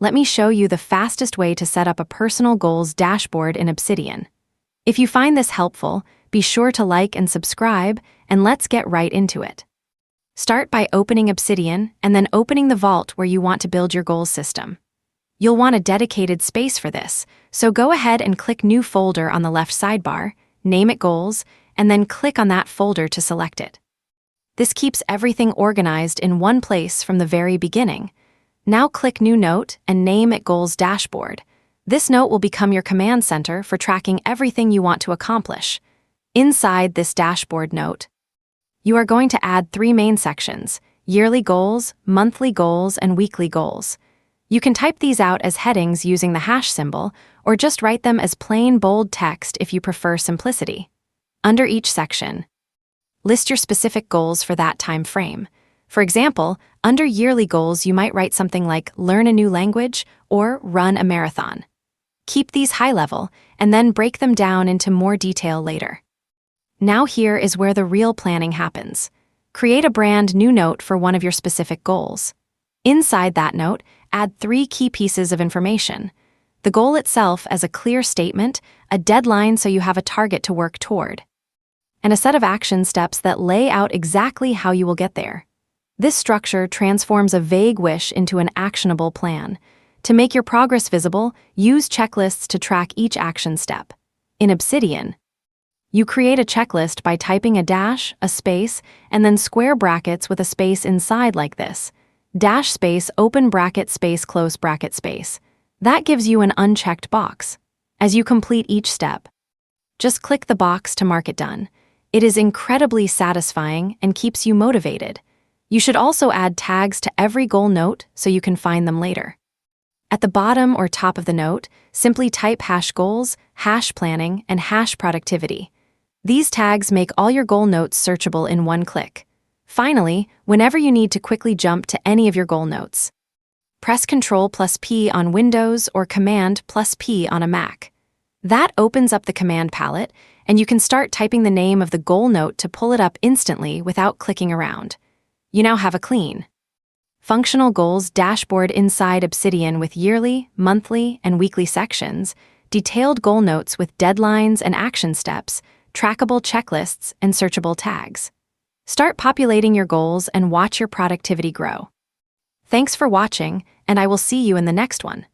let me show you the fastest way to set up a personal goals dashboard in Obsidian. If you find this helpful, be sure to like and subscribe, and let's get right into it. Start by opening Obsidian and then opening the vault where you want to build your goals system. You'll want a dedicated space for this, so go ahead and click New Folder on the left sidebar, name it Goals, and then click on that folder to select it. This keeps everything organized in one place from the very beginning. Now click New Note and name it Goals Dashboard. This note will become your command center for tracking everything you want to accomplish. Inside this dashboard note, you are going to add 3 main sections: yearly goals, monthly goals, and weekly goals. You can type these out as headings using the hash symbol, or just write them as plain bold text if you prefer simplicity. Under each section, list your specific goals for that time frame. For example, under yearly goals, you might write something like learn a new language or run a marathon. Keep these high level and then break them down into more detail later. Now here is where the real planning happens. Create a brand new note for one of your specific goals. Inside that note, add 3 key pieces of information: the goal itself as a clear statement, a deadline so you have a target to work toward, and a set of action steps that lay out exactly how you will get there. This structure transforms a vague wish into an actionable plan. To make your progress visible, use checklists to track each action step. In Obsidian, you create a checklist by typing a dash, a space, and then square brackets with a space inside like this: dash space, open bracket, space, close bracket, space. That gives you an unchecked box. As you complete each step, just click the box to mark it done. It is incredibly satisfying and keeps you motivated. You should also add tags to every goal note so you can find them later. At the bottom or top of the note, simply type hash goals, hash planning, and hash productivity. These tags make all your goal notes searchable in one click. Finally, whenever you need to quickly jump to any of your goal notes, press Ctrl+P on Windows or Command+P on a Mac. That opens up the command palette, and you can start typing the name of the goal note to pull it up instantly without clicking around. You now have a clean, functional goals dashboard inside Obsidian with yearly, monthly, and weekly sections, detailed goal notes with deadlines and action steps, trackable checklists, and searchable tags. Start populating your goals and watch your productivity grow. Thanks for watching, and I will see you in the next one.